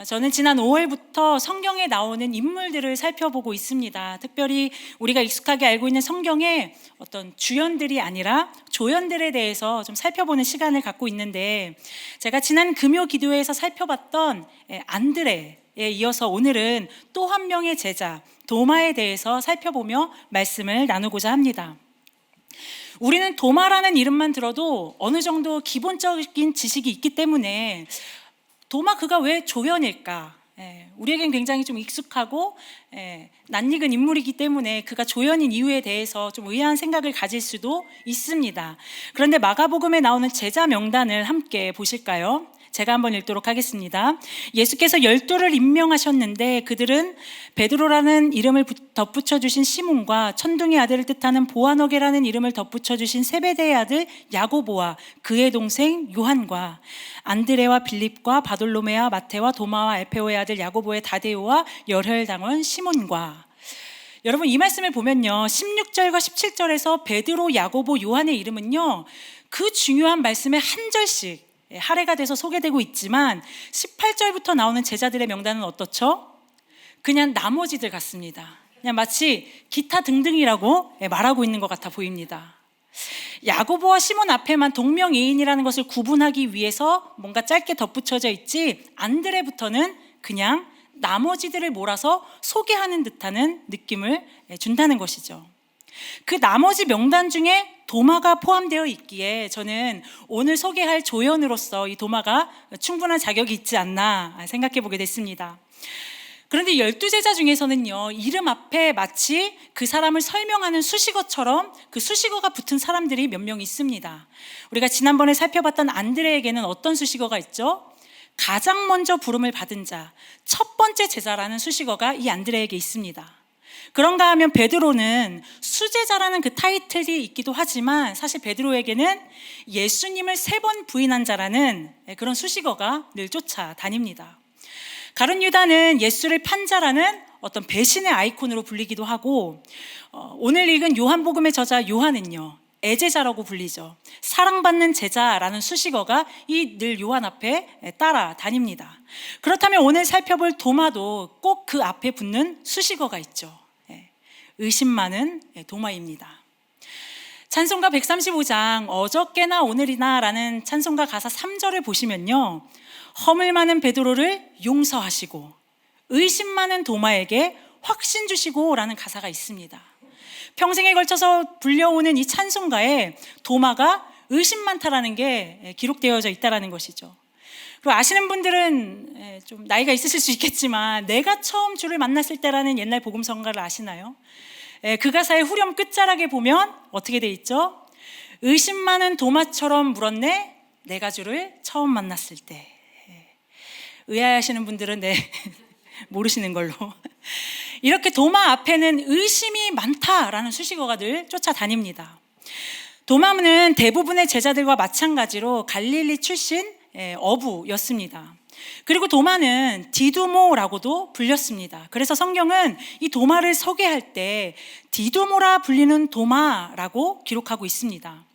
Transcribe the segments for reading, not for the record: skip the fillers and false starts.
저는 지난 5월부터 성경에 나오는 인물들을 살펴보고 있습니다. 특별히 우리가 익숙하게 알고 있는 성경의 어떤 주연들이 아니라 조연들에 대해서 좀 살펴보는 시간을 갖고 있는데, 제가 지난 금요 기도회에서 살펴봤던 안드레에 이어서 오늘은 또 한 명의 제자 도마에 대해서 살펴보며 말씀을 나누고자 합니다. 우리는 도마라는 이름만 들어도 어느 정도 기본적인 지식이 있기 때문에 도마 그가 왜 조연일까? 우리에겐 굉장히 좀 익숙하고 낯익은 인물이기 때문에 그가 조연인 이유에 대해서 좀 의아한 생각을 가질 수도 있습니다. 그런데 마가복음에 나오는 제자 명단을 함께 보실까요? 제가 한번 읽도록 하겠습니다. 예수께서 12를 임명하셨는데 그들은 베드로라는 이름을 덧붙여 주신 시몬과 천둥의 아들을 뜻하는 보아너게라는 이름을 덧붙여 주신 세베대의 아들 야고보와 그의 동생 요한과 안드레와 빌립과 바돌로메와 마테와 도마와 알페오의 아들 야고보의 다데오와 열혈당원 시몬과. 여러분, 이 말씀을 보면요, 16절과 17절에서 베드로, 야고보, 요한의 이름은요, 그 중요한 말씀의 한 절씩 할애가 돼서 소개되고 있지만 18절부터 나오는 제자들의 명단은 어떻죠? 그냥 나머지들 같습니다. 그냥 마치 기타 등등이라고 말하고 있는 것 같아 보입니다. 야고보와 시몬 앞에만 동명이인이라는 것을 구분하기 위해서 뭔가 짧게 덧붙여져 있지, 안드레부터는 그냥 나머지들을 몰아서 소개하는 듯하는 느낌을 준다는 것이죠. 그 나머지 명단 중에 도마가 포함되어 있기에 저는 오늘 소개할 조연으로서 이 도마가 충분한 자격이 있지 않나 생각해 보게 됐습니다. 그런데 12제자 중에서는요, 이름 앞에 마치 그 사람을 설명하는 수식어처럼 그 수식어가 붙은 사람들이 몇 명 있습니다. 우리가 지난번에 살펴봤던 안드레에게는 어떤 수식어가 있죠? 가장 먼저 부름을 받은 자, 첫 번째 제자라는 수식어가 이 안드레에게 있습니다. 그런가 하면 베드로는 수제자라는 그 타이틀이 있기도 하지만 사실 베드로에게는 예수님을 3번 부인한 자라는 그런 수식어가 늘 쫓아다닙니다. 가룟 유다는 예수를 판 자라는 어떤 배신의 아이콘으로 불리기도 하고, 오늘 읽은 요한복음의 저자 요한은요, 애제자라고 불리죠. 사랑받는 제자라는 수식어가 이 늘 요한 앞에 따라다닙니다. 그렇다면 오늘 살펴볼 도마도 꼭 그 앞에 붙는 수식어가 있죠. 의심 많은 도마입니다. 찬송가 135장 어저께나 오늘이나 라는 찬송가 가사 3절을 보시면요, 허물 많은 베드로를 용서하시고 의심 많은 도마에게 확신 주시고 라는 가사가 있습니다. 평생에 걸쳐서 불려오는 이 찬송가에 도마가 의심 많다라는 게 기록되어져 있다는 것이죠. 그리고 아시는 분들은 좀 나이가 있으실 수 있겠지만 내가 처음 주를 만났을 때라는 옛날 복음성가를 아시나요? 그 가사의 후렴 끝자락에 보면 어떻게 돼 있죠? 의심 많은 도마처럼 물었네, 내가 주를 처음 만났을 때. 의아해하시는 분들은 모르시는 걸로. 이렇게 도마 앞에는 의심이 많다라는 수식어가 늘 쫓아다닙니다. 도마는 대부분의 제자들과 마찬가지로 갈릴리 출신 어부였습니다. 그리고 도마는 디두모라고도 불렸습니다. 그래서 성경은 이 도마를 소개할 때 디두모라 불리는 도마라고 기록하고 있습니다.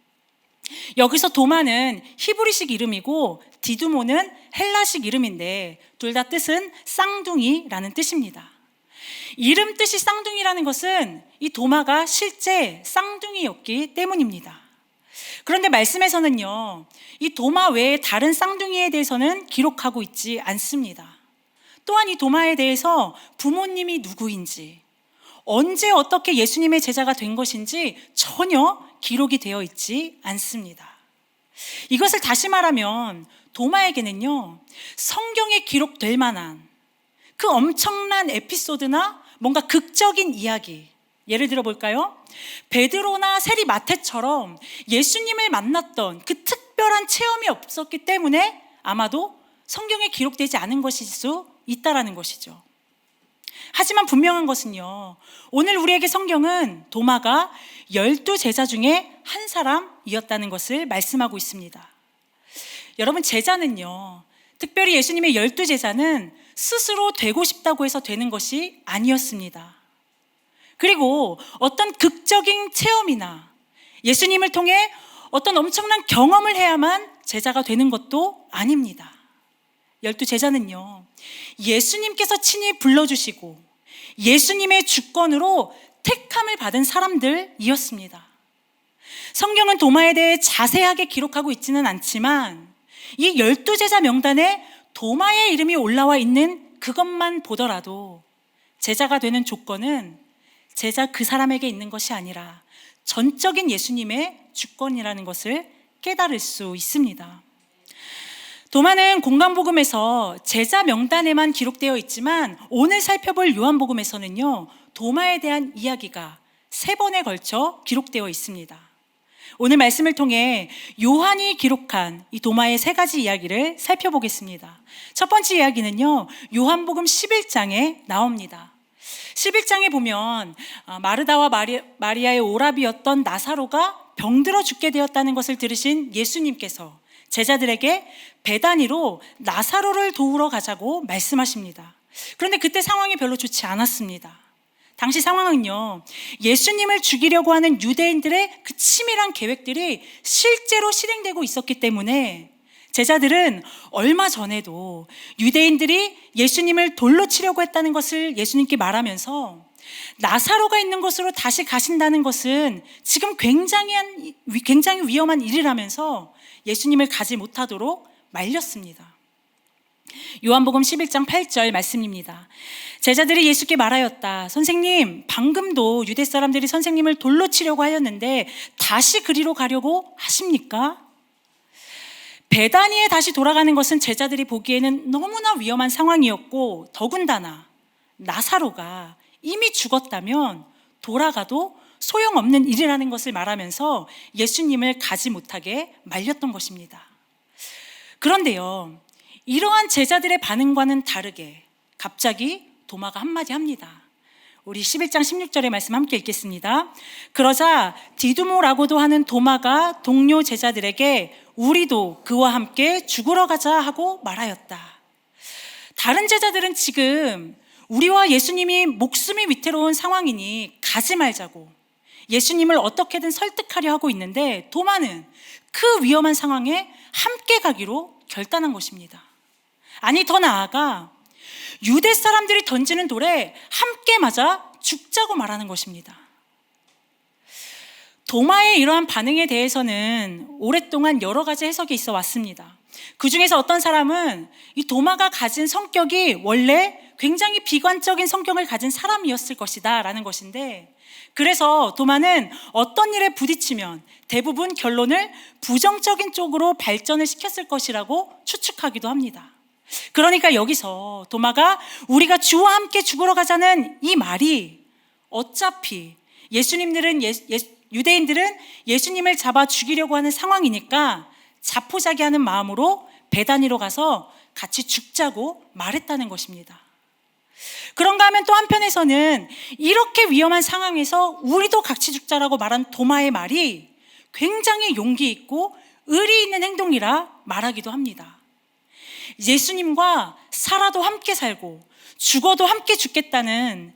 여기서 도마는 히브리식 이름이고 디두모는 헬라식 이름인데 둘 다 뜻은 쌍둥이라는 뜻입니다. 이름 뜻이 쌍둥이라는 것은 이 도마가 실제 쌍둥이였기 때문입니다. 그런데 말씀에서는요, 이 도마 외에 다른 쌍둥이에 대해서는 기록하고 있지 않습니다. 또한 이 도마에 대해서 부모님이 누구인지, 언제 어떻게 예수님의 제자가 된 것인지 전혀 기록이 되어 있지 않습니다. 이것을 다시 말하면 도마에게는요, 성경에 기록될 만한 그 엄청난 에피소드나 뭔가 극적인 이야기, 예를 들어 볼까요? 베드로나 세리 마태처럼 예수님을 만났던 그 특별한 체험이 없었기 때문에 아마도 성경에 기록되지 않은 것일 수 있다라는 것이죠. 하지만 분명한 것은요, 오늘 우리에게 성경은 도마가 12제자 중에 한 사람이었다는 것을 말씀하고 있습니다. 여러분, 제자는요, 특별히 예수님의 12제자는 스스로 되고 싶다고 해서 되는 것이 아니었습니다. 그리고 어떤 극적인 체험이나 예수님을 통해 어떤 엄청난 경험을 해야만 제자가 되는 것도 아닙니다. 열두 제자는요, 예수님께서 친히 불러주시고 예수님의 주권으로 택함을 받은 사람들이었습니다. 성경은 도마에 대해 자세하게 기록하고 있지는 않지만 이 12제자 명단에 도마의 이름이 올라와 있는 그것만 보더라도 제자가 되는 조건은 제자 그 사람에게 있는 것이 아니라 전적인 예수님의 주권이라는 것을 깨달을 수 있습니다. 도마는 공간복음에서 제자 명단에만 기록되어 있지만 오늘 살펴볼 요한복음에서는요, 도마에 대한 이야기가 3번에 걸쳐 기록되어 있습니다. 오늘 말씀을 통해 요한이 기록한 이 도마의 3가지 이야기를 살펴보겠습니다. 첫 번째 이야기는요, 요한복음 11장에 나옵니다. 11장에 보면 마르다와 마리아의 오라비였던 나사로가 병들어 죽게 되었다는 것을 들으신 예수님께서 제자들에게 베다니로 나사로를 도우러 가자고 말씀하십니다. 그런데 그때 상황이 별로 좋지 않았습니다. 당시 상황은요, 예수님을 죽이려고 하는 유대인들의 그 치밀한 계획들이 실제로 실행되고 있었기 때문에 제자들은 얼마 전에도 유대인들이 예수님을 돌로 치려고 했다는 것을 예수님께 말하면서 나사로가 있는 곳으로 다시 가신다는 것은 지금 굉장히 위험한 일이라면서 예수님을 가지 못하도록 말렸습니다. 요한복음 11장 8절 말씀입니다. 제자들이 예수께 말하였다. 선생님, 방금도 유대 사람들이 선생님을 돌로 치려고 하였는데 다시 그리로 가려고 하십니까? 베다니에 다시 돌아가는 것은 제자들이 보기에는 너무나 위험한 상황이었고, 더군다나 나사로가 이미 죽었다면 돌아가도 소용없는 일이라는 것을 말하면서 예수님을 가지 못하게 말렸던 것입니다. 그런데요, 이러한 제자들의 반응과는 다르게 갑자기 도마가 한마디 합니다. 우리 11장 16절의 말씀 함께 읽겠습니다. 그러자 디두모라고도 하는 도마가 동료 제자들에게 우리도 그와 함께 죽으러 가자 하고 말하였다. 다른 제자들은 지금 우리와 예수님이 목숨이 위태로운 상황이니 가지 말자고 예수님을 어떻게든 설득하려 하고 있는데 도마는 그 위험한 상황에 함께 가기로 결단한 것입니다. 아니, 더 나아가 유대 사람들이 던지는 돌에 함께 맞아 죽자고 말하는 것입니다. 도마의 이러한 반응에 대해서는 오랫동안 여러 가지 해석이 있어 왔습니다. 그 중에서 어떤 사람은 이 도마가 가진 성격이 원래 굉장히 비관적인 성격을 가진 사람이었을 것이다 라는 것인데, 그래서 도마는 어떤 일에 부딪히면 대부분 결론을 부정적인 쪽으로 발전을 시켰을 것이라고 추측하기도 합니다. 그러니까 여기서 도마가 우리가 주와 함께 죽으러 가자는 이 말이 어차피 유대인들은 예수님을 잡아 죽이려고 하는 상황이니까 자포자기하는 마음으로 베다니로 가서 같이 죽자고 말했다는 것입니다. 그런가 하면 또 한편에서는 이렇게 위험한 상황에서 우리도 같이 죽자라고 말한 도마의 말이 굉장히 용기 있고 의리 있는 행동이라 말하기도 합니다. 예수님과 살아도 함께 살고 죽어도 함께 죽겠다는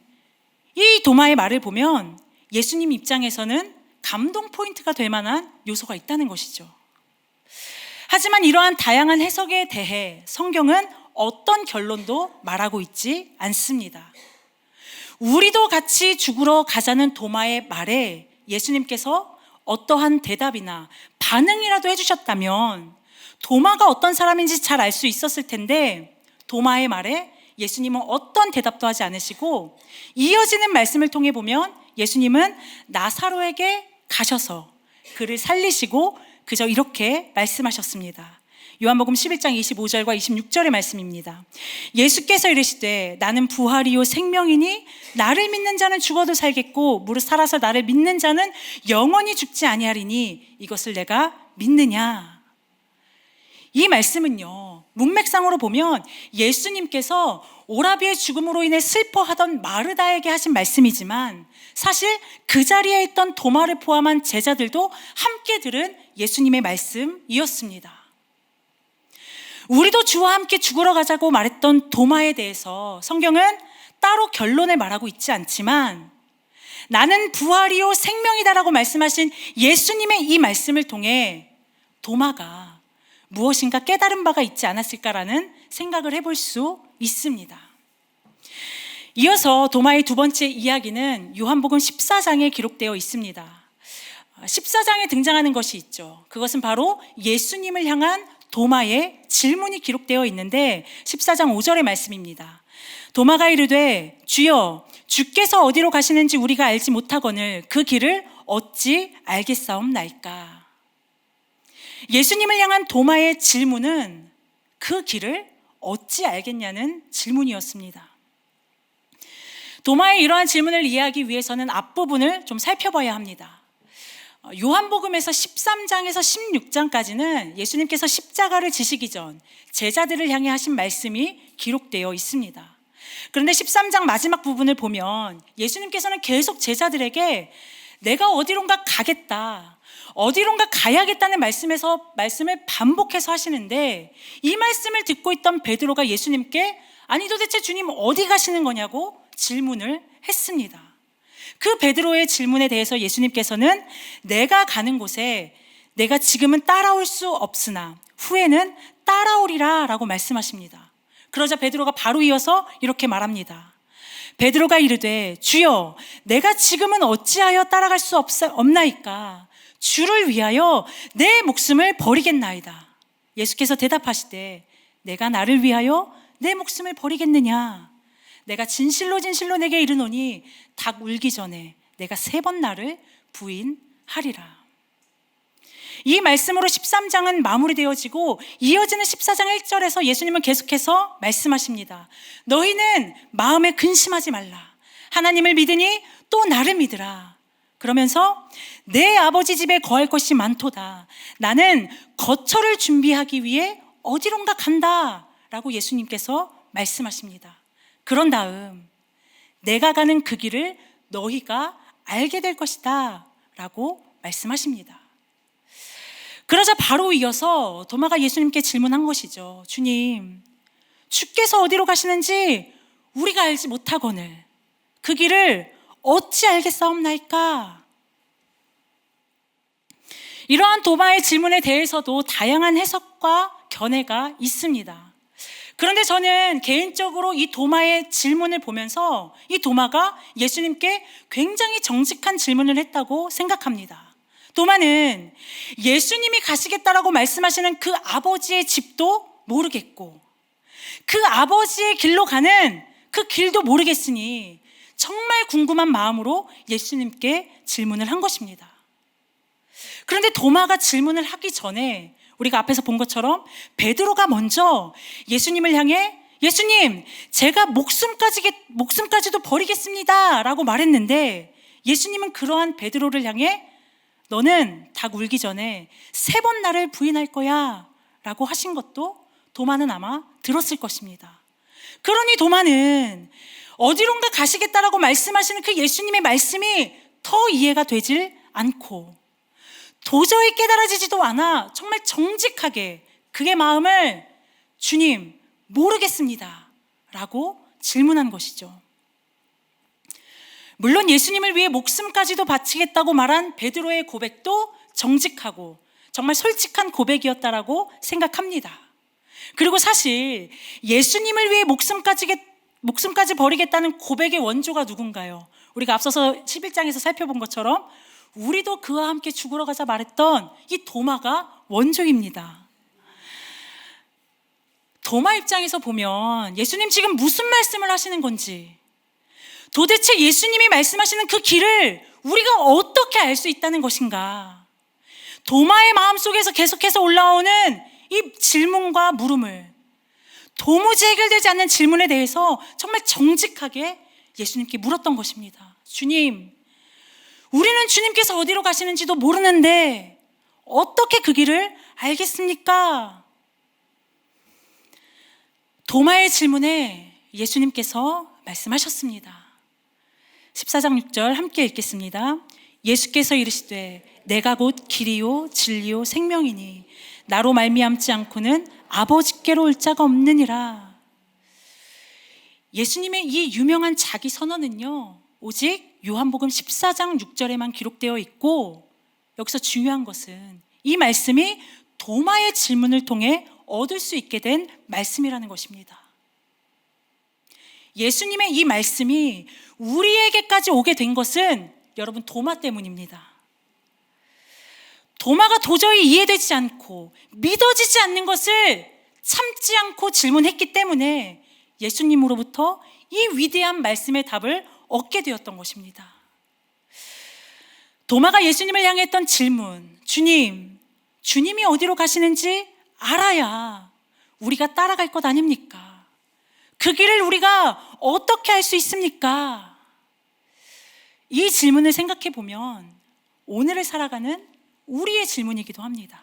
이 도마의 말을 보면 예수님 입장에서는 감동 포인트가 될 만한 요소가 있다는 것이죠. 하지만 이러한 다양한 해석에 대해 성경은 어떤 결론도 말하고 있지 않습니다. 우리도 같이 죽으러 가자는 도마의 말에 예수님께서 어떠한 대답이나 반응이라도 해주셨다면 도마가 어떤 사람인지 잘 알 수 있었을 텐데, 도마의 말에 예수님은 어떤 대답도 하지 않으시고 이어지는 말씀을 통해 보면 예수님은 나사로에게 가셔서 그를 살리시고 그저 이렇게 말씀하셨습니다. 요한복음 11장 25절과 26절의 말씀입니다. 예수께서 이르시되 나는 부활이요 생명이니 나를 믿는 자는 죽어도 살겠고 무릇 살아서 나를 믿는 자는 영원히 죽지 아니하리니 이것을 내가 믿느냐. 이 말씀은요, 문맥상으로 보면 예수님께서 오라비의 죽음으로 인해 슬퍼하던 마르다에게 하신 말씀이지만 사실 그 자리에 있던 도마를 포함한 제자들도 함께 들은 예수님의 말씀이었습니다. 우리도 주와 함께 죽으러 가자고 말했던 도마에 대해서 성경은 따로 결론을 말하고 있지 않지만 나는 부활이요 생명이다라고 말씀하신 예수님의 이 말씀을 통해 도마가 무엇인가 깨달은 바가 있지 않았을까라는 생각을 해볼 수 있습니다. 이어서 도마의 두 번째 이야기는 요한복음 14장에 기록되어 있습니다. 14장에 등장하는 것이 있죠. 그것은 바로 예수님을 향한 도마의 질문이 기록되어 있는데 14장 5절의 말씀입니다. 도마가 이르되 주여 주께서 어디로 가시는지 우리가 알지 못하거늘 그 길을 어찌 알겠사옵나이까. 예수님을 향한 도마의 질문은 그 길을 어찌 알겠냐는 질문이었습니다. 도마의 이러한 질문을 이해하기 위해서는 앞부분을 좀 살펴봐야 합니다. 요한복음에서 13장에서 16장까지는 예수님께서 십자가를 지시기 전 제자들을 향해 하신 말씀이 기록되어 있습니다. 그런데 13장 마지막 부분을 보면 예수님께서는 계속 제자들에게 내가 어디론가 가겠다, 어디론가 가야겠다는 말씀을 반복해서 하시는데, 이 말씀을 듣고 있던 베드로가 예수님께 아니 도대체 주님 어디 가시는 거냐고 질문을 했습니다. 그 베드로의 질문에 대해서 예수님께서는 내가 가는 곳에 내가 지금은 따라올 수 없으나 후에는 따라오리라 라고 말씀하십니다. 그러자 베드로가 바로 이어서 이렇게 말합니다. 베드로가 이르되 주여 내가 지금은 어찌하여 따라갈 수 없나이까. 주를 위하여 내 목숨을 버리겠나이다. 예수께서 대답하시되 내가 나를 위하여 내 목숨을 버리겠느냐. 내가 진실로 진실로 내게 이르노니 닭 울기 전에 내가 3번 나를 부인하리라. 이 말씀으로 13장은 마무리되어지고 이어지는 14장 1절에서 예수님은 계속해서 말씀하십니다. 너희는 마음에 근심하지 말라. 하나님을 믿으니 또 나를 믿으라. 그러면서 내 아버지 집에 거할 것이 많도다. 나는 거처를 준비하기 위해 어디론가 간다 라고 예수님께서 말씀하십니다. 그런 다음 내가 가는 그 길을 너희가 알게 될 것이다 라고 말씀하십니다. 그러자 바로 이어서 도마가 예수님께 질문한 것이죠. 주님, 주께서 어디로 가시는지 우리가 알지 못하거늘 그 길을 어찌 알겠사옵나이까. 이러한 도마의 질문에 대해서도 다양한 해석과 견해가 있습니다. 그런데 저는 개인적으로 이 도마의 질문을 보면서 이 도마가 예수님께 굉장히 정직한 질문을 했다고 생각합니다. 도마는 예수님이 가시겠다라고 말씀하시는 그 아버지의 집도 모르겠고 그 아버지의 길로 가는 그 길도 모르겠으니 정말 궁금한 마음으로 예수님께 질문을 한 것입니다. 그런데 도마가 질문을 하기 전에 우리가 앞에서 본 것처럼 베드로가 먼저 예수님을 향해 예수님, 제가 목숨까지도 버리겠습니다 라고 말했는데 예수님은 그러한 베드로를 향해 너는 닭 울기 전에 3번 나를 부인할 거야 라고 하신 것도 도마는 아마 들었을 것입니다. 그러니 도마는 어디론가 가시겠다라고 말씀하시는 그 예수님의 말씀이 더 이해가 되질 않고 도저히 깨달아지지도 않아 정말 정직하게 그의 마음을 주님 모르겠습니다 라고 질문한 것이죠. 물론 예수님을 위해 목숨까지도 바치겠다고 말한 베드로의 고백도 정직하고 정말 솔직한 고백이었다라고 생각합니다. 그리고 사실 예수님을 위해 목숨까지 버리겠다는 고백의 원조가 누군가요? 우리가 앞서서 11장에서 살펴본 것처럼 우리도 그와 함께 죽으러 가자 말했던 이 도마가 원조입니다. 도마 입장에서 보면 예수님 지금 무슨 말씀을 하시는 건지, 도대체 예수님이 말씀하시는 그 길을 우리가 어떻게 알 수 있다는 것인가, 도마의 마음속에서 계속해서 올라오는 이 질문과 물음을, 도무지 해결되지 않는 질문에 대해서 정말 정직하게 예수님께 물었던 것입니다. 주님, 우리는 주님께서 어디로 가시는지도 모르는데 어떻게 그 길을 알겠습니까? 도마의 질문에 예수님께서 말씀하셨습니다. 14장 6절 함께 읽겠습니다. 예수께서 이르시되 내가 곧 길이요 진리요 생명이니 나로 말미암지 않고는 아버지께로 올 자가 없느니라. 예수님의 이 유명한 자기 선언은요, 오직 요한복음 14장 6절에만 기록되어 있고, 여기서 중요한 것은 이 말씀이 도마의 질문을 통해 얻을 수 있게 된 말씀이라는 것입니다. 예수님의 이 말씀이 우리에게까지 오게 된 것은 여러분 도마 때문입니다. 도마가 도저히 이해되지 않고 믿어지지 않는 것을 참지 않고 질문했기 때문에 예수님으로부터 이 위대한 말씀의 답을 얻게 되었던 것입니다. 도마가 예수님을 향해 했던 질문, 주님이 어디로 가시는지 알아야 우리가 따라갈 것 아닙니까? 그 길을 우리가 어떻게 할 수 있습니까? 이 질문을 생각해 보면 오늘을 살아가는 우리의 질문이기도 합니다.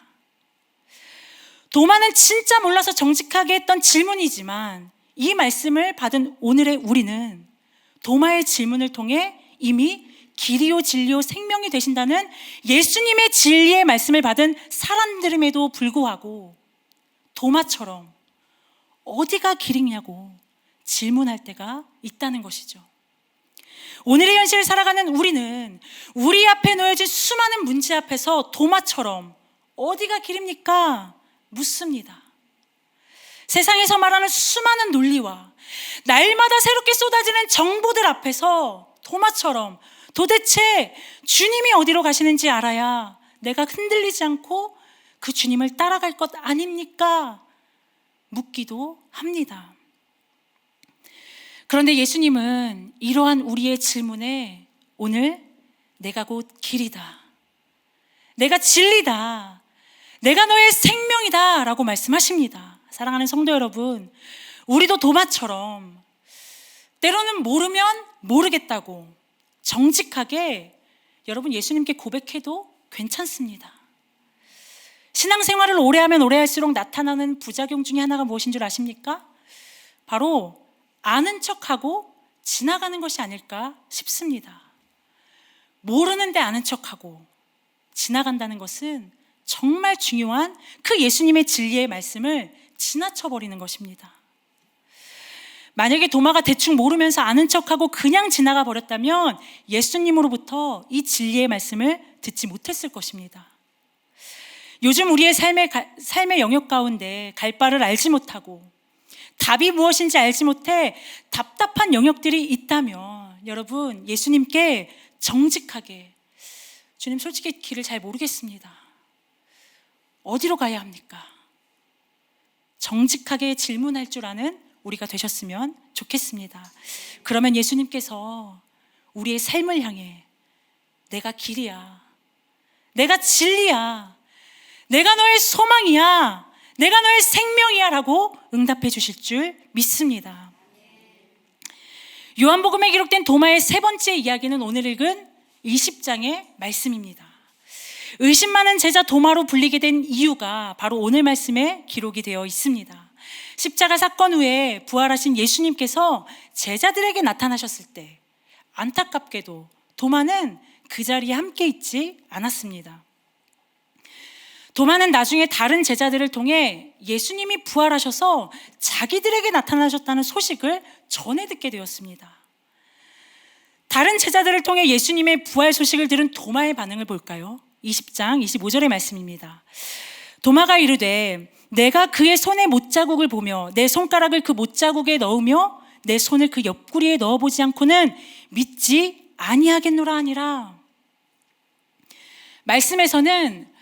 도마는 진짜 몰라서 정직하게 했던 질문이지만 이 말씀을 받은 오늘의 우리는 도마의 질문을 통해 이미 길이요 진리요 생명이 되신다는 예수님의 진리의 말씀을 받은 사람들임에도 불구하고 도마처럼 어디가 길이냐고 질문할 때가 있다는 것이죠. 오늘의 현실을 살아가는 우리는 우리 앞에 놓여진 수많은 문제 앞에서 도마처럼 어디가 길입니까? 묻습니다. 세상에서 말하는 수많은 논리와 날마다 새롭게 쏟아지는 정보들 앞에서 도마처럼 도대체 주님이 어디로 가시는지 알아야 내가 흔들리지 않고 그 주님을 따라갈 것 아닙니까? 묻기도 합니다. 그런데 예수님은 이러한 우리의 질문에 오늘 내가 곧 길이다, 내가 진리다, 내가 너의 생명이다 라고 말씀하십니다. 사랑하는 성도 여러분, 우리도 도마처럼 때로는 모르면 모르겠다고 정직하게 여러분 예수님께 고백해도 괜찮습니다. 신앙생활을 오래 하면 오래 할수록 나타나는 부작용 중에 하나가 무엇인 줄 아십니까? 바로 아는 척하고 지나가는 것이 아닐까 싶습니다. 모르는데 아는 척하고 지나간다는 것은 정말 중요한 그 예수님의 진리의 말씀을 지나쳐버리는 것입니다. 만약에 도마가 대충 모르면서 아는 척하고 그냥 지나가 버렸다면 예수님으로부터 이 진리의 말씀을 듣지 못했을 것입니다. 요즘 우리의 삶의 영역 가운데 갈 바를 알지 못하고 답이 무엇인지 알지 못해 답답한 영역들이 있다면 여러분 예수님께 정직하게 주님 솔직히 길을 잘 모르겠습니다. 어디로 가야 합니까? 정직하게 질문할 줄 아는 우리가 되셨으면 좋겠습니다. 그러면 예수님께서 우리의 삶을 향해 내가 길이야, 내가 진리야, 내가 너의 소망이야, 내가 너의 생명이야 라고 응답해 주실 줄 믿습니다. 요한복음에 기록된 도마의 세 번째 이야기는 오늘 읽은 20장의 말씀입니다. 의심 많은 제자 도마로 불리게 된 이유가 바로 오늘 말씀에 기록이 되어 있습니다. 십자가 사건 후에 부활하신 예수님께서 제자들에게 나타나셨을 때 안타깝게도 도마는 그 자리에 함께 있지 않았습니다. 도마는 나중에 다른 제자들을 통해 예수님이 부활하셔서 자기들에게 나타나셨다는 소식을 전해 듣게 되었습니다. 다른 제자들을 통해 예수님의 부활 소식을 들은 도마의 반응을 볼까요? 20장 25절의 말씀입니다. 도마가 이르되 내가 그의 손에 못자국을 보며 내 손가락을 그 못자국에 넣으며 내 손을 그 옆구리에 넣어보지 않고는 믿지 아니하겠노라 하니라. 말씀에서는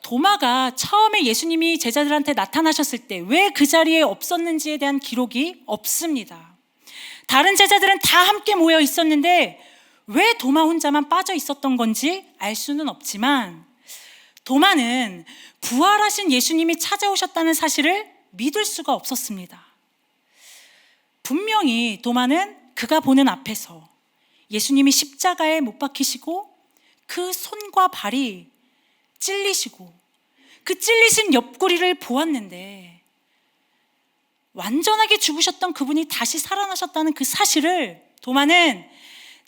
도마가 처음에 예수님이 제자들한테 나타나셨을 때 왜 그 자리에 없었는지에 대한 기록이 없습니다. 다른 제자들은 다 함께 모여 있었는데 왜 도마 혼자만 빠져 있었던 건지 알 수는 없지만 도마는 부활하신 예수님이 찾아오셨다는 사실을 믿을 수가 없었습니다. 분명히 도마는 그가 보는 앞에서 예수님이 십자가에 못 박히시고 그 손과 발이 찔리시고 그 찔리신 옆구리를 보았는데 완전하게 죽으셨던 그분이 다시 살아나셨다는 그 사실을 도마는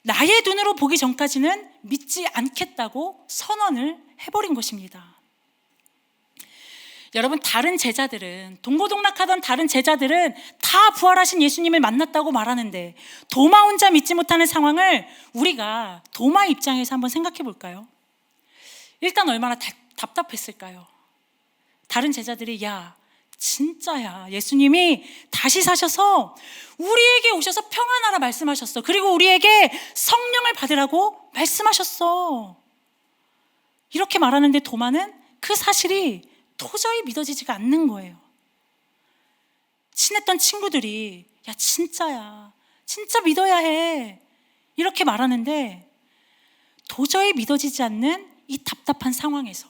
나의 눈으로 보기 전까지는 믿지 않겠다고 선언을 해버린 것입니다. 여러분, 다른 제자들은, 동고동락하던 다른 제자들은 다 부활하신 예수님을 만났다고 말하는데 도마 혼자 믿지 못하는 상황을 우리가 도마 입장에서 한번 생각해 볼까요? 일단 얼마나 답답했을까요? 다른 제자들이 야, 진짜야. 예수님이 다시 사셔서 우리에게 오셔서 평안하라 말씀하셨어. 그리고 우리에게 성령을 받으라고 말씀하셨어. 이렇게 말하는데 도마는 그 사실이 도저히 믿어지지가 않는 거예요. 친했던 친구들이 야, 진짜야. 진짜 믿어야 해. 이렇게 말하는데 도저히 믿어지지 않는 이 답답한 상황에서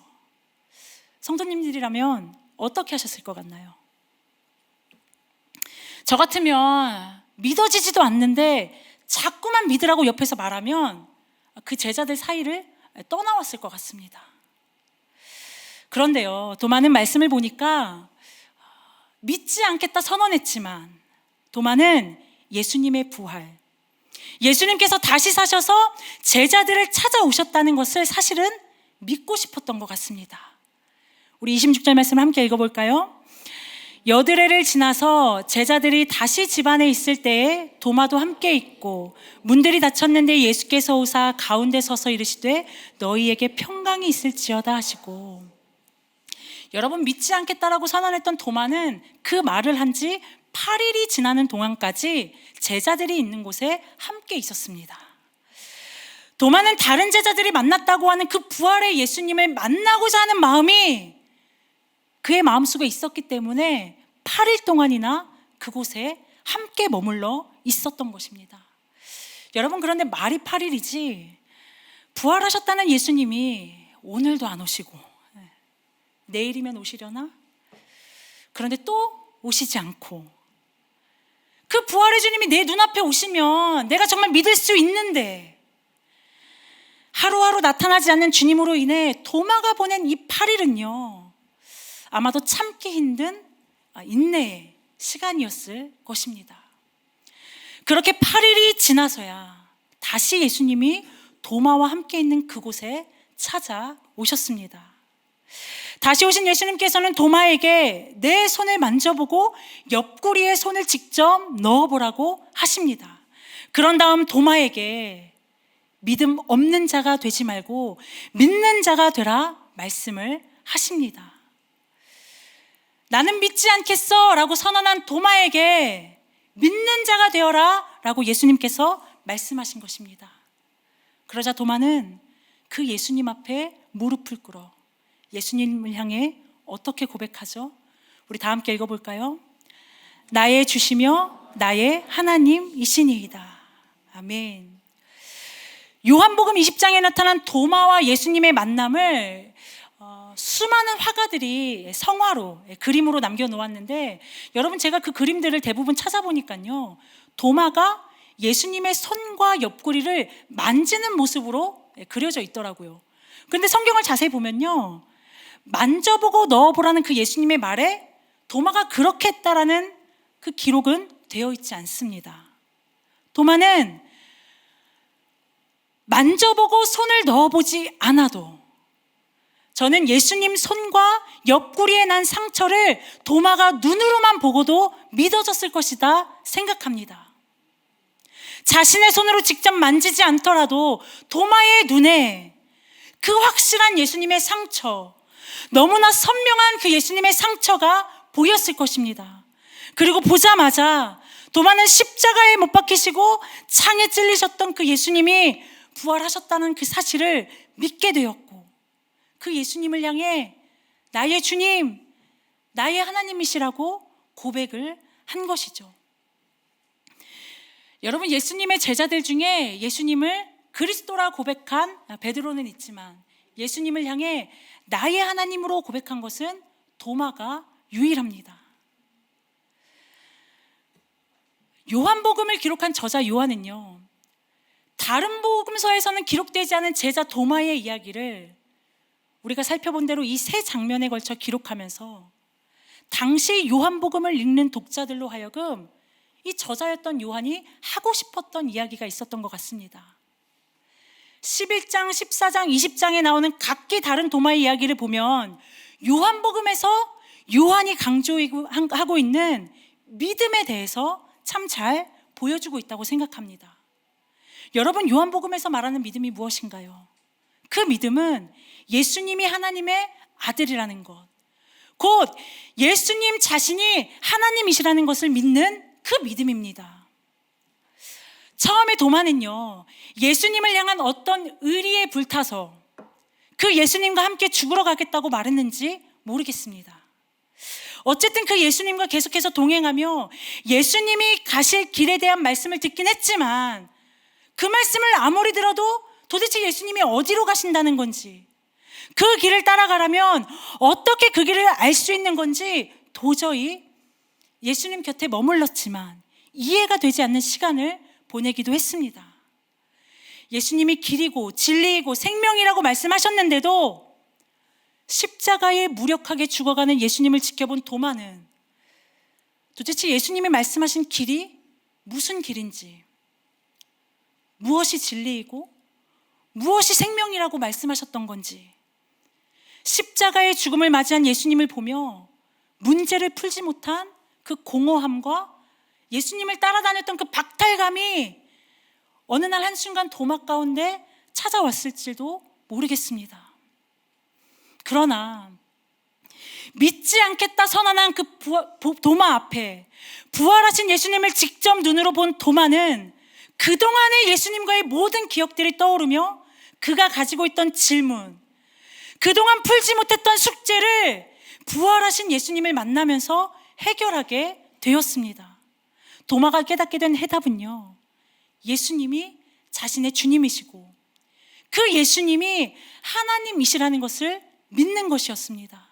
성도님들이라면 어떻게 하셨을 것 같나요? 저 같으면 믿어지지도 않는데 자꾸만 믿으라고 옆에서 말하면 그 제자들 사이를 떠나왔을 것 같습니다. 그런데요, 도마는 말씀을 보니까 믿지 않겠다 선언했지만 도마는 예수님의 부활, 예수님께서 다시 사셔서 제자들을 찾아오셨다는 것을 사실은 믿고 싶었던 것 같습니다. 우리 26절 말씀 함께 읽어볼까요? 여드레를 지나서 제자들이 다시 집 안에 있을 때에 도마도 함께 있고 문들이 닫혔는데 예수께서 오사 가운데 서서 이르시되 너희에게 평강이 있을지어다 하시고, 여러분, 믿지 않겠다라고 선언했던 도마는 그 말을 한 지 8일이 지나는 동안까지 제자들이 있는 곳에 함께 있었습니다. 도마는 다른 제자들이 만났다고 하는 그 부활의 예수님을 만나고자 하는 마음이 그의 마음속에 있었기 때문에 8일 동안이나 그곳에 함께 머물러 있었던 것입니다. 여러분, 그런데 말이 8일이지 부활하셨다는 예수님이 오늘도 안 오시고 내일이면 오시려나? 그런데 또 오시지 않고, 그 부활의 주님이 내 눈앞에 오시면 내가 정말 믿을 수 있는데 하루하루 나타나지 않는 주님으로 인해 도마가 보낸 이 8일은요 아마도 참기 힘든 인내의 시간이었을 것입니다. 그렇게 8일이 지나서야 다시 예수님이 도마와 함께 있는 그곳에 찾아오셨습니다. 다시 오신 예수님께서는 도마에게 내 손을 만져보고 옆구리에 손을 직접 넣어보라고 하십니다. 그런 다음 도마에게 믿음 없는 자가 되지 말고 믿는 자가 되라 말씀을 하십니다. 나는 믿지 않겠어 라고 선언한 도마에게 믿는 자가 되어라 라고 예수님께서 말씀하신 것입니다. 그러자 도마는 그 예수님 앞에 무릎을 꿇어 예수님을 향해 어떻게 고백하죠? 우리 다 함께 읽어볼까요? 나의 주시며 나의 하나님이시니이다. 아멘. 요한복음 20장에 나타난 도마와 예수님의 만남을 수많은 화가들이 성화로, 그림으로 남겨놓았는데, 여러분, 제가 그 그림들을 대부분 찾아보니까요 도마가 예수님의 손과 옆구리를 만지는 모습으로 그려져 있더라고요. 그런데 성경을 자세히 보면요 만져보고 넣어보라는 그 예수님의 말에 도마가 그렇게 했다라는 그 기록은 되어 있지 않습니다. 도마는 만져보고 손을 넣어보지 않아도 저는 예수님 손과 옆구리에 난 상처를 도마가 눈으로만 보고도 믿어졌을 것이다 생각합니다. 자신의 손으로 직접 만지지 않더라도 도마의 눈에 그 확실한 예수님의 상처, 너무나 선명한 그 예수님의 상처가 보였을 것입니다. 그리고 보자마자 도마는 십자가에 못 박히시고 창에 찔리셨던 그 예수님이 부활하셨다는 그 사실을 믿게 되었고, 그 예수님을 향해 나의 주님, 나의 하나님이시라고 고백을 한 것이죠. 여러분, 예수님의 제자들 중에 예수님을 그리스도라 고백한 베드로는 있지만 예수님을 향해 나의 하나님으로 고백한 것은 도마가 유일합니다. 요한복음을 기록한 저자 요한은요 다른 복음서에서는 기록되지 않은 제자 도마의 이야기를 우리가 살펴본 대로 이 세 장면에 걸쳐 기록하면서 당시 요한복음을 읽는 독자들로 하여금 이 저자였던 요한이 하고 싶었던 이야기가 있었던 것 같습니다. 11장, 14장, 20장에 나오는 각기 다른 도마의 이야기를 보면 요한복음에서 요한이 강조하고 있는 믿음에 대해서 참 잘 보여주고 있다고 생각합니다. 여러분, 요한복음에서 말하는 믿음이 무엇인가요? 그 믿음은 예수님이 하나님의 아들이라는 것, 곧 예수님 자신이 하나님이시라는 것을 믿는 그 믿음입니다. 처음에 도마는요, 예수님을 향한 어떤 의리에 불타서 그 예수님과 함께 죽으러 가겠다고 말했는지 모르겠습니다. 어쨌든 그 예수님과 계속해서 동행하며 예수님이 가실 길에 대한 말씀을 듣긴 했지만 그 말씀을 아무리 들어도 도대체 예수님이 어디로 가신다는 건지, 그 길을 따라가려면 어떻게 그 길을 알 수 있는 건지 도저히 예수님 곁에 머물렀지만 이해가 되지 않는 시간을 보내기도 했습니다. 예수님이 길이고 진리이고 생명이라고 말씀하셨는데도 십자가에 무력하게 죽어가는 예수님을 지켜본 도마는 도대체 예수님이 말씀하신 길이 무슨 길인지, 무엇이 진리이고 무엇이 생명이라고 말씀하셨던 건지, 십자가의 죽음을 맞이한 예수님을 보며 문제를 풀지 못한 그 공허함과 예수님을 따라다녔던 그 박탈감이 어느 날 한순간 도마 가운데 찾아왔을지도 모르겠습니다. 그러나 믿지 않겠다 선언한 그 도마 앞에 부활하신 예수님을 직접 눈으로 본 도마는 그동안의 예수님과의 모든 기억들이 떠오르며 그가 가지고 있던 질문, 그동안 풀지 못했던 숙제를 부활하신 예수님을 만나면서 해결하게 되었습니다. 도마가 깨닫게 된 해답은요, 예수님이 자신의 주님이시고 그 예수님이 하나님이시라는 것을 믿는 것이었습니다.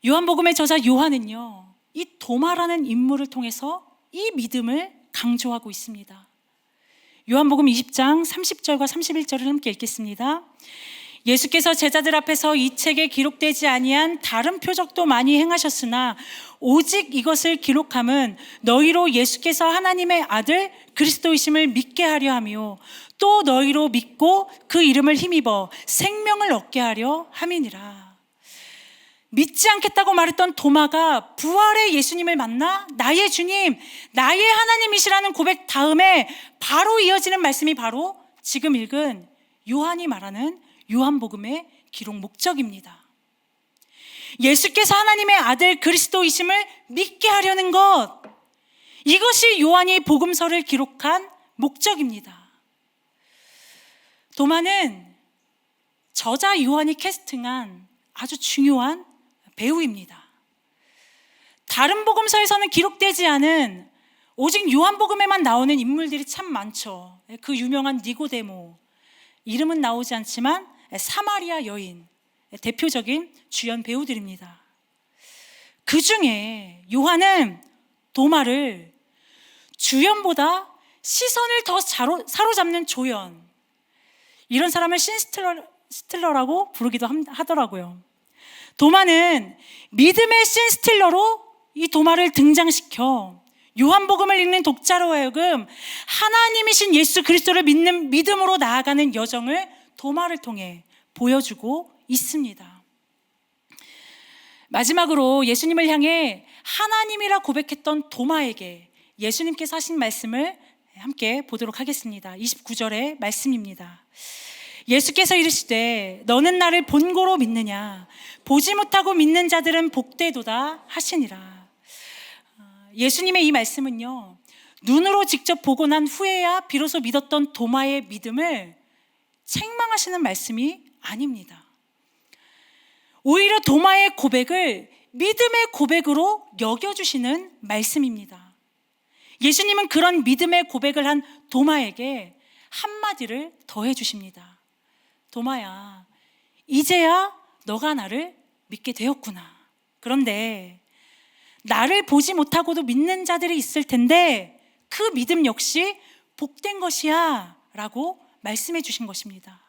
요한복음의 저자 요한은요, 이 도마라는 인물을 통해서 이 믿음을 강조하고 있습니다. 요한복음 20장 30절과 31절을 함께 읽겠습니다. 예수께서 제자들 앞에서 이 책에 기록되지 아니한 다른 표적도 많이 행하셨으나 오직 이것을 기록함은 너희로 예수께서 하나님의 아들 그리스도이심을 믿게 하려 함이요 또 너희로 믿고 그 이름을 힘입어 생명을 얻게 하려 함이니라. 믿지 않겠다고 말했던 도마가 부활의 예수님을 만나 나의 주님, 나의 하나님이시라는 고백 다음에 바로 이어지는 말씀이 바로 지금 읽은 요한이 말하는 요한복음의 기록 목적입니다. 예수께서 하나님의 아들 그리스도이심을 믿게 하려는 것, 이것이 요한이 복음서를 기록한 목적입니다. 도마는 저자 요한이 캐스팅한 아주 중요한 배우입니다. 다른 복음서에서는 기록되지 않은 오직 요한복음에만 나오는 인물들이 참 많죠. 그 유명한 니고데모, 이름은 나오지 않지만 사마리아 여인, 대표적인 주연 배우들입니다. 그 중에 요한은 도마를 주연보다 시선을 더 사로잡는 조연, 이런 사람을 신스틸러라고 부르기도 하더라고요. 도마는 믿음의 신스틸러로 이 도마를 등장시켜 요한복음을 읽는 독자로 하여금 하나님이신 예수 그리스도를 믿는 믿음으로 나아가는 여정을 도마를 통해 보여주고 있습니다. 마지막으로 예수님을 향해 하나님이라 고백했던 도마에게 예수님께서 하신 말씀을 함께 보도록 하겠습니다. 29절의 말씀입니다. 예수께서 이르시되 너는 나를 본고로 믿느냐? 보지 못하고 믿는 자들은 복되도다 하시니라. 예수님의 이 말씀은요, 눈으로 직접 보고 난 후에야 비로소 믿었던 도마의 믿음을 책망하시는 말씀이 아닙니다. 오히려 도마의 고백을 믿음의 고백으로 여겨주시는 말씀입니다. 예수님은 그런 믿음의 고백을 한 도마에게 한마디를 더해 주십니다. 도마야, 이제야 너가 나를 믿게 되었구나. 그런데 나를 보지 못하고도 믿는 자들이 있을 텐데 그 믿음 역시 복된 것이야 라고 말씀해 주신 것입니다.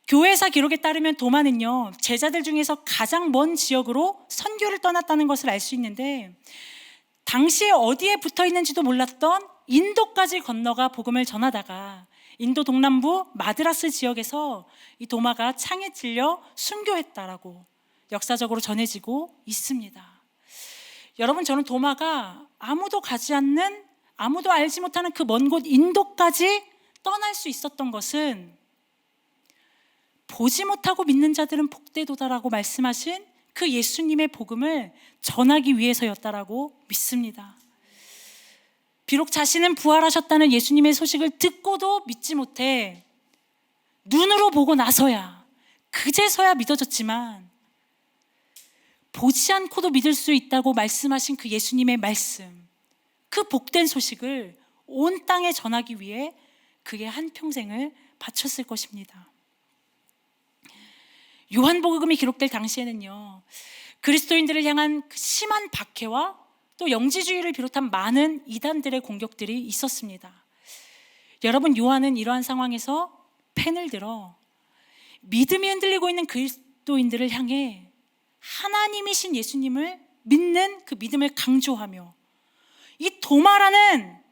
교회사 기록에 따르면 도마는요, 제자들 중에서 가장 먼 지역으로 선교를 떠났다는 것을 알 수 있는데 당시에 어디에 붙어 있는지도 몰랐던 인도까지 건너가 복음을 전하다가 인도 동남부 마드라스 지역에서 이 도마가 창에 찔려 순교했다라고 역사적으로 전해지고 있습니다. 여러분, 저는 도마가 아무도 가지 않는, 아무도 알지 못하는 그 먼 곳 인도까지 떠날 수 있었던 것은 보지 못하고 믿는 자들은 복되도다라고 말씀하신 그 예수님의 복음을 전하기 위해서였다라고 믿습니다. 비록 자신은 부활하셨다는 예수님의 소식을 듣고도 믿지 못해 눈으로 보고 나서야, 그제서야 믿어졌지만, 보지 않고도 믿을 수 있다고 말씀하신 그 예수님의 말씀, 그 복된 소식을 온 땅에 전하기 위해 그의 한평생을 바쳤을 것입니다. 요한복음이 기록될 당시에는요, 그리스도인들을 향한 심한 박해와 또 영지주의를 비롯한 많은 이단들의 공격들이 있었습니다. 여러분, 요한은 이러한 상황에서 펜을 들어 믿음이 흔들리고 있는 그리스도인들을 향해 하나님이신 예수님을 믿는 그 믿음을 강조하며 이 도마라는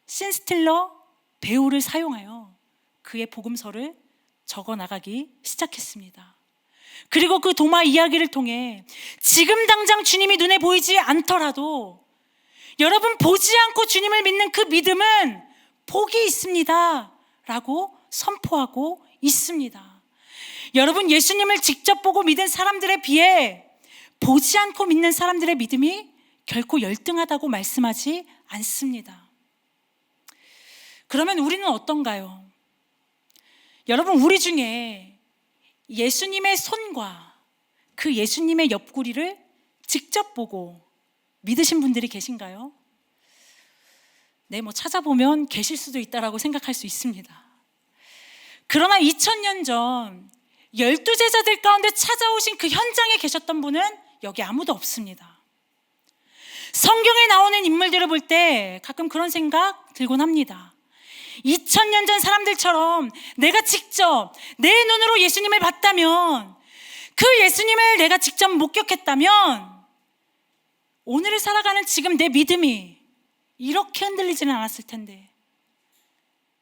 신스틸러 배우를 사용하여 그의 복음서를 적어 나가기 시작했습니다. 그리고 그 도마 이야기를 통해 지금 당장 주님이 눈에 보이지 않더라도 여러분, 보지 않고 주님을 믿는 그 믿음은 복이 있습니다 라고 선포하고 있습니다. 여러분, 예수님을 직접 보고 믿은 사람들에 비해 보지 않고 믿는 사람들의 믿음이 결코 열등하다고 말씀하지 않습니다. 그러면 우리는 어떤가요? 여러분, 우리 중에 예수님의 손과 그 예수님의 옆구리를 직접 보고 믿으신 분들이 계신가요? 네, 찾아보면 계실 수도 있다라고 생각할 수 있습니다. 그러나 2000년 전 12제자들 가운데 찾아오신 그 현장에 계셨던 분은 여기 아무도 없습니다. 성경에 나오는 인물들을 볼 때 가끔 그런 생각 들곤 합니다. 2000년 전 사람들처럼 내가 직접 내 눈으로 예수님을 봤다면, 그 예수님을 내가 직접 목격했다면 오늘을 살아가는 지금 내 믿음이 이렇게 흔들리지는 않았을 텐데,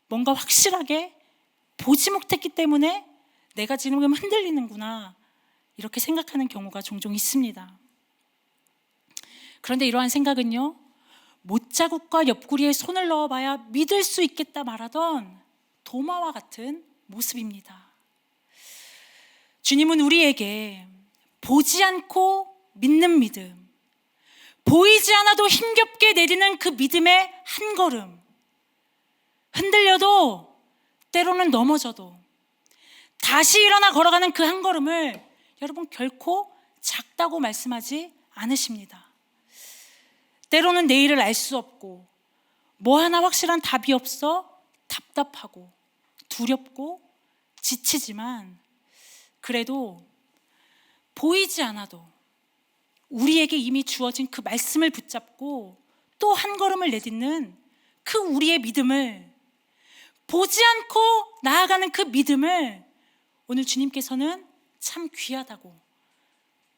뭔가 확실하게 보지 못했기 때문에 내가 지금 흔들리는구나, 이렇게 생각하는 경우가 종종 있습니다. 그런데 이러한 생각은요, 못자국과 옆구리에 손을 넣어봐야 믿을 수 있겠다 말하던 도마와 같은 모습입니다. 주님은 우리에게 보지 않고 믿는 믿음, 보이지 않아도 힘겹게 내디는 그 믿음의 한 걸음, 흔들려도 때로는 넘어져도 다시 일어나 걸어가는 그 한 걸음을 여러분 결코 작다고 말씀하지 않으십니다. 때로는 내일을 알 수 없고 뭐 하나 확실한 답이 없어 답답하고 두렵고 지치지만, 그래도 보이지 않아도 우리에게 이미 주어진 그 말씀을 붙잡고 또 한 걸음을 내딛는 그 우리의 믿음을, 보지 않고 나아가는 그 믿음을 오늘 주님께서는 참 귀하다고,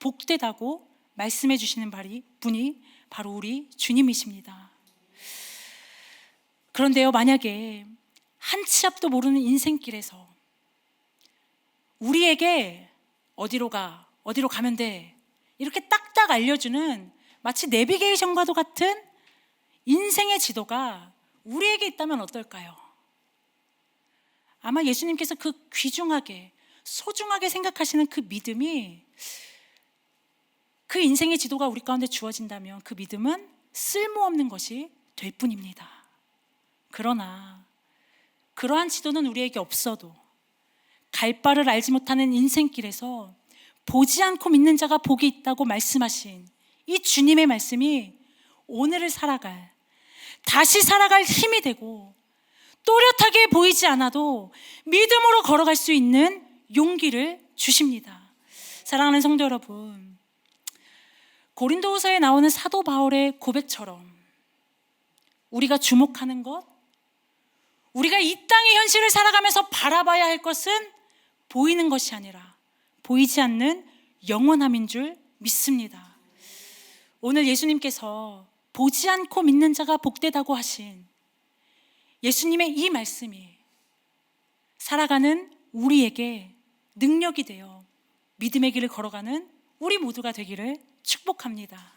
복되다고 말씀해 주시는 분이 바로 우리 주님이십니다. 그런데요, 만약에 한 치 앞도 모르는 인생길에서 우리에게 어디로 가면 돼, 이렇게 딱딱 알려주는 마치 내비게이션과도 같은 인생의 지도가 우리에게 있다면 어떨까요? 아마 예수님께서 그 귀중하게, 소중하게 생각하시는 그 믿음이, 그 인생의 지도가 우리 가운데 주어진다면 그 믿음은 쓸모없는 것이 될 뿐입니다. 그러나 그러한 지도는 우리에게 없어도 갈 바를 알지 못하는 인생길에서 보지 않고 믿는 자가 복이 있다고 말씀하신 이 주님의 말씀이 오늘을 살아갈, 다시 살아갈 힘이 되고, 또렷하게 보이지 않아도 믿음으로 걸어갈 수 있는 용기를 주십니다. 사랑하는 성도 여러분, 고린도후서에 나오는 사도 바울의 고백처럼 우리가 주목하는 것, 우리가 이 땅의 현실을 살아가면서 바라봐야 할 것은 보이는 것이 아니라 보이지 않는 영원함인 줄 믿습니다. 오늘 예수님께서 보지 않고 믿는 자가 복되다고 하신 예수님의 이 말씀이 살아가는 우리에게 능력이 되어 믿음의 길을 걸어가는 우리 모두가 되기를 축복합니다.